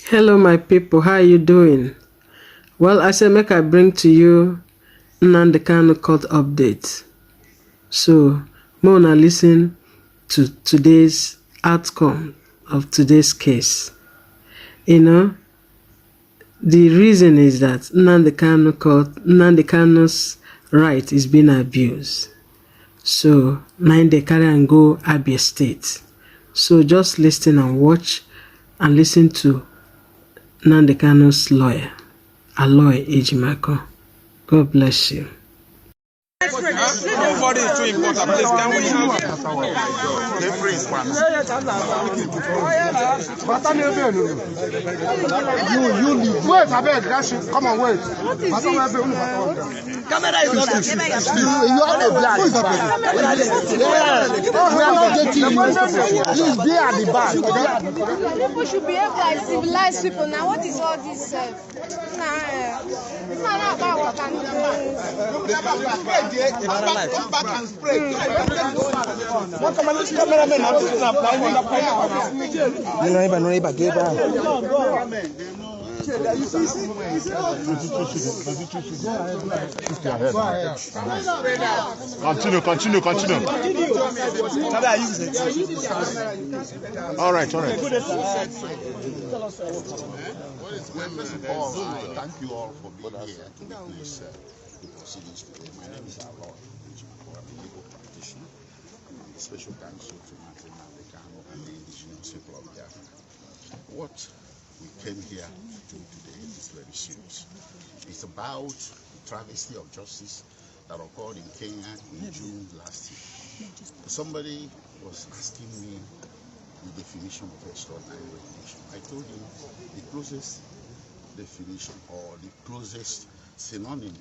Hello my people, how you doing? Well, I said make I bring to you Nnamdi Kanu court update. So, Mona listen to today's outcome of today's case. You know, the reason is that Nnamdi Kanu's right is being abused. So, now they carry and go Abia State. So just listen and watch and listen to Nnamdi Kanu's lawyer, Aloy Ejimako. God bless you. Nobody is too important. Please, can we have the prince one? You leave. Wait, I beg. Come on, wait. Camera is not there. You have a black. We are not getting you. Please be at the back. People should behave like civilized people. Now, what is all this? It's not about what can Come back and spray. Continue. All right. First of all, I thank you all for being here to witness the proceedings today. My name is Aloy Ejimako. I'm a legal practitioner. I'm the special counsel to Nnamdi Kanu and the indigenous people of Abia. What we came here to do today is very serious. It's about the travesty of justice that occurred in Kenya in June last year. Somebody was asking me the definition of extraordinary recognition. I told him the closest definition or the closest synonym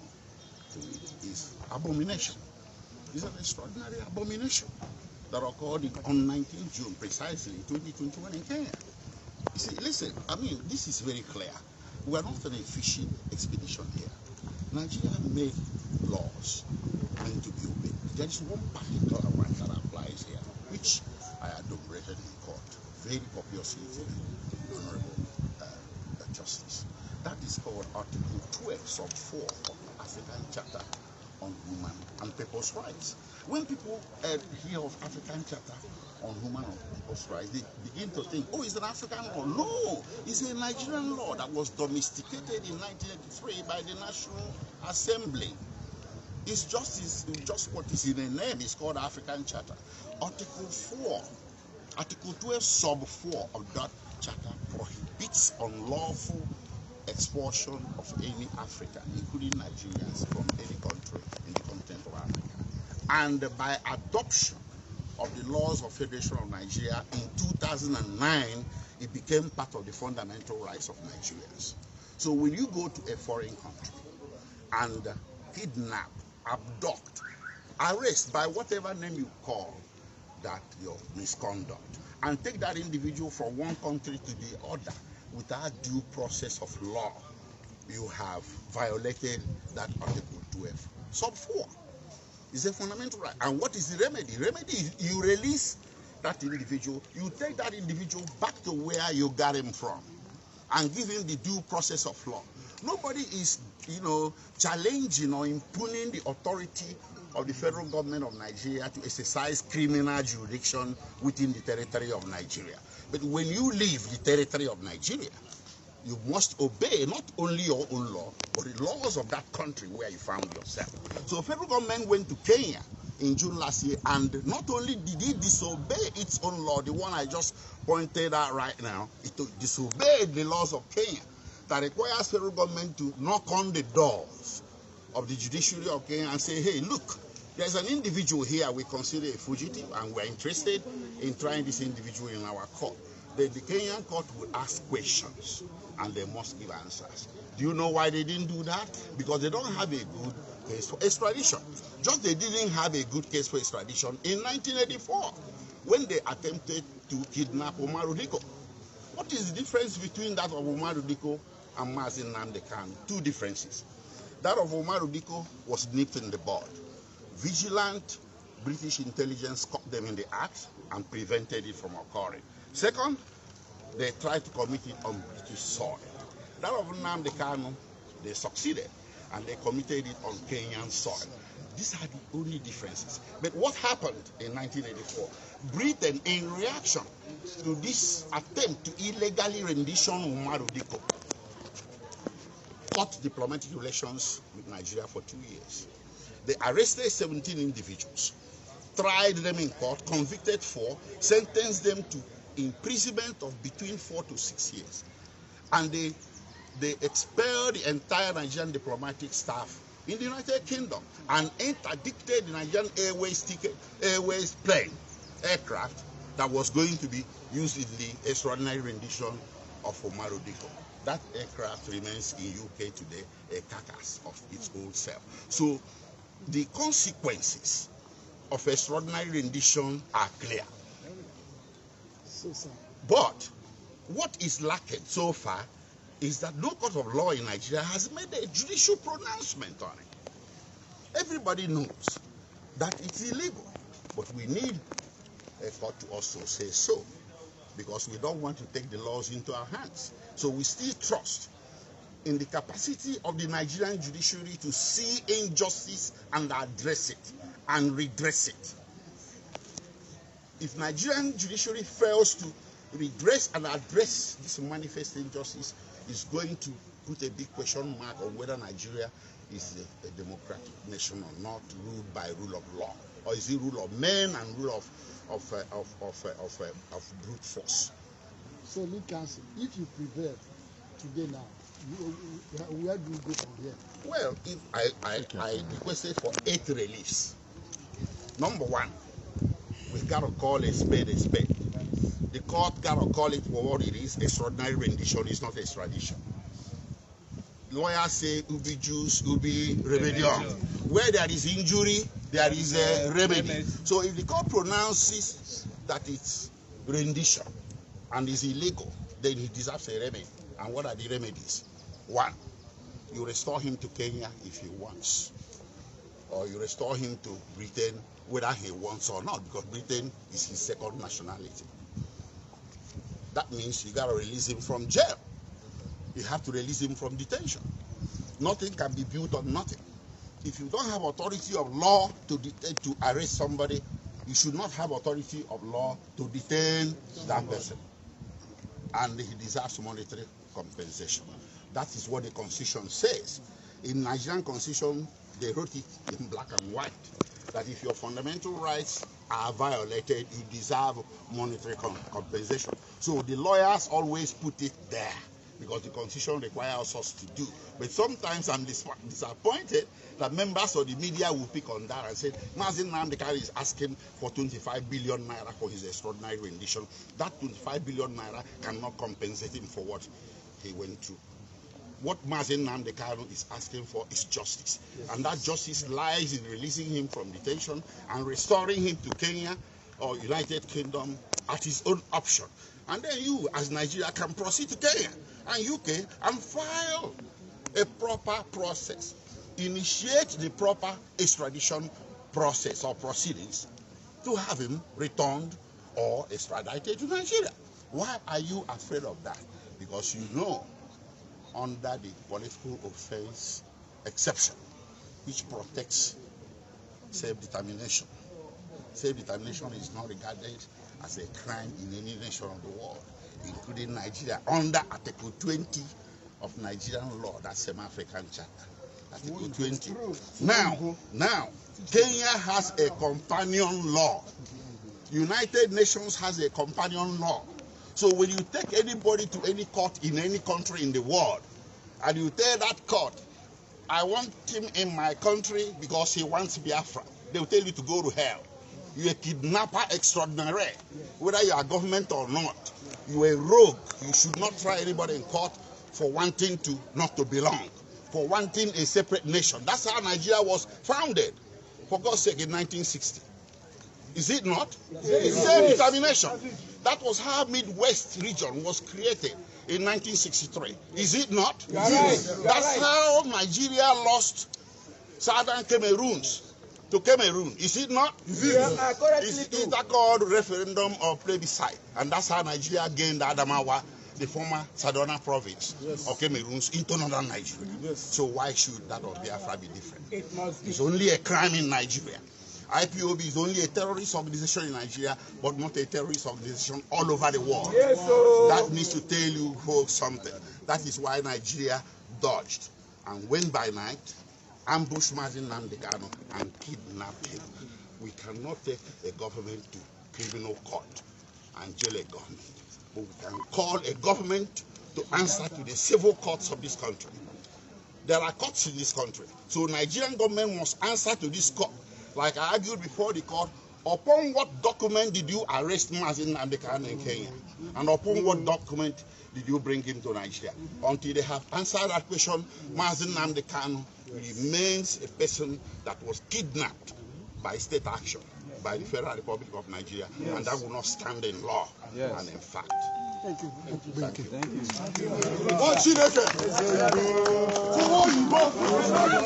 to it is abomination. It's an extraordinary abomination that occurred on 19th June, precisely 2021 in Kenya. You see, listen, I mean, this is very clear. We are not on a fishing expedition here. Nigeria made laws meant to be obeyed. There is one particular one that applies here, which I adumbrated in court very copiously to the Honorable Justice. That is called Article 12, Sub 4 of the African Charter on Human and People's Rights. When people hear of African Charter on Human and People's Rights, they begin to think, oh, it's an African law. No, it's a Nigerian law that was domesticated in 1983 by the National Assembly. It's just what is in the name. It's called African Charter. Article 12, Sub 4 of that charter prohibits unlawful expulsion of any African, including Nigerians, from any country in the continent of Africa. And by adoption of the laws of Federation of Nigeria in 2009, it became part of the fundamental rights of Nigerians. So when you go to a foreign country and kidnap, abduct, arrest, by whatever name you call that your misconduct, and take that individual from one country to the other without due process of law, you have violated that Article 12, Sub 4. It's a fundamental right. And what is the remedy? The remedy is you release that individual, you take that individual back to where you got him from and give him the due process of law. Nobody is, challenging or impugning the authority of the federal government of Nigeria to exercise criminal jurisdiction within the territory of Nigeria. But when you leave the territory of Nigeria, you must obey not only your own law, but the laws of that country where you found yourself. So the federal government went to Kenya in June last year, and not only did it disobey its own law, the one I just pointed out right now, it disobeyed the laws of Kenya that requires federal government to knock on the doors of the judiciary of Kenya and say, hey, look, there's an individual here we consider a fugitive, and we're interested in trying this individual in our court. Then the Kenyan court will ask questions, and they must give answers. Do you know why they didn't do that? Because they don't have a good case for extradition. Just they didn't have a good case for extradition in 1984, when they attempted to kidnap Umaru Diko. What is the difference between that of Umaru Diko and Mazi Nnamdi Kanu? Two differences. That of Umaru Diko was nipped in the bud. Vigilant British intelligence caught them in the act and prevented it from occurring. Second, they tried to commit it on British soil. That of Nnamdi Kanu, they succeeded, and they committed it on Kenyan soil. These are the only differences. But what happened in 1984? Britain, in reaction to this attempt to illegally rendition Umaru Diko, cut diplomatic relations with Nigeria for 2 years. They arrested 17 individuals, tried them in court, convicted 4, sentenced them to imprisonment of between 4 to 6 years. And they expelled the entire Nigerian diplomatic staff in the United Kingdom and interdicted the Nigerian Airways plane, aircraft that was going to be used in the extraordinary rendition of Umaru Diko. That aircraft remains in UK today, a carcass of its old self. So the consequences of extraordinary rendition are clear. But what is lacking so far is that no court of law in Nigeria has made a judicial pronouncement on it. Everybody knows that it's illegal, but we need a court to also say so, because we don't want to take the laws into our hands. So we still trust in the capacity of the Nigerian judiciary to see injustice and address it and redress it. If Nigerian judiciary fails to redress and address this manifest injustice, it's going to put a big question mark on whether Nigeria is a democratic nation or not, ruled by rule of law, or is it rule of men and rule of brute force. So, Lead Counsel, if you prevail today now, where do you go from here? Well, if I requested for 8 reliefs. Number 1, we've got to call a spade a spade. The court got to call it for what it is. Extraordinary rendition is not extradition. Lawyers say ubi jus, ubi remedium. Where there is injury, there is a remedy. So if the court pronounces that it's rendition and is illegal, then he deserves a remedy. And what are the remedies? 1, you restore him to Kenya if he wants, or you restore him to Britain whether he wants or not, because Britain is his second nationality. That means you got to release him from jail. You have to release him from detention. Nothing can be built on nothing. If you don't have authority of law to arrest somebody, you should not have authority of law to detain that person. And he deserves monetary compensation. That is what the Constitution says. In Nigerian Constitution, they wrote it in black and white, that if your fundamental rights are violated, you deserve monetary compensation. So the lawyers always put it there, because the Constitution requires us to do. But sometimes I'm disappointed that members of the media will pick on that and say, Nnamdi Kanu is asking for 25 billion naira for his extraordinary rendition. That 25 billion naira cannot compensate him for what he went through. What Nnamdi Kanu is asking for is justice. Yes. And that justice lies in releasing him from detention and restoring him to Kenya or United Kingdom at his own option. And then you, as Nigeria, can proceed to Kenya and UK and file a proper process. Initiate the proper extradition process or proceedings to have him returned or extradited to Nigeria. Why are you afraid of that? Because you know, under the political offense exception, which protects self-determination. Self-determination is not regarded as a crime in any nation of the world, including Nigeria, under Article 20 of Nigerian law, that's Semi-African Charter. Article 20. Now, Kenya has a companion law. United Nations has a companion law. So when you take anybody to any court in any country in the world, and you tell that court, I want him in my country because he wants Biafra, they will tell you to go to hell. You're a kidnapper extraordinary, whether you are government or not. You're a rogue. You should not try anybody in court for wanting to not to belong, for wanting a separate nation. That's how Nigeria was founded, for God's sake, in 1960. Is it not? It's self-determination. That was how Midwest region was created in 1963. Is it not? Yes. That's how Nigeria lost Southern Cameroons to Cameroon. Is it not? Is that called referendum or plebiscite? And that's how Nigeria gained Adamawa, the former Sadona province of Cameroon, into northern Nigeria. So why should that of Biafra be different? It's only a crime in Nigeria. IPOB is only a terrorist organization in Nigeria, but not a terrorist organization all over the world. That needs to tell you folks something. That is why Nigeria dodged and went by night, ambushed Nnamdi Kanu and kidnapped him. We cannot take a government to criminal court and jail a government, but we can call a government to answer to the civil courts of this country. There are courts in this country, so Nigerian government must answer to this court. Like I argued before the court, upon what document did you arrest Nnamdi Kanu in Kenya? And upon what document did you bring him to Nigeria? Until they have answered that question, Nnamdi Kanu remains a person that was kidnapped by state action, by the Federal Republic of Nigeria, and that will not stand in law and in fact. Thank you. Thank you.